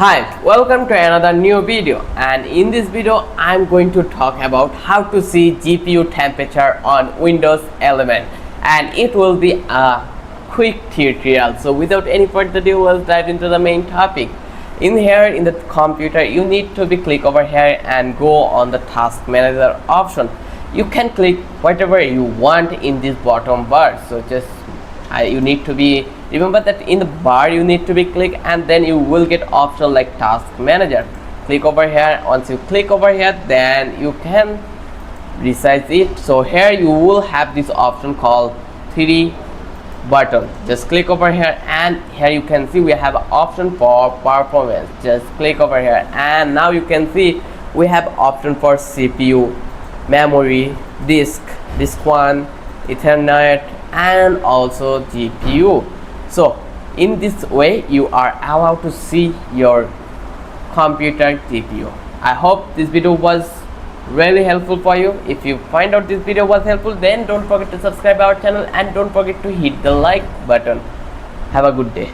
Hi, welcome to another new video, and in this video I'm going to talk about how to see GPU temperature on Windows 11, and it will be a quick tutorial. So without any further ado, we'll dive into the main topic. In here in the computer, you need to be click over here and go on the task manager option. You can click whatever you want in this bottom bar. So just you need to be remember that in the bar you need to be click, and then you will get option like task manager. Click over here. Once you click over here, then you can resize it. So here you will have this option called 3D button. Just click over here, and here you can see we have an option for performance. Just click over here, and now you can see we have option for CPU, memory, disk 1, Ethernet, and also GPU. So in this way you are allowed to see your computer GPU. I hope this video was really helpful for you. If you find out this video was helpful, then don't forget to subscribe our channel and don't forget to hit the like button. Have a good day.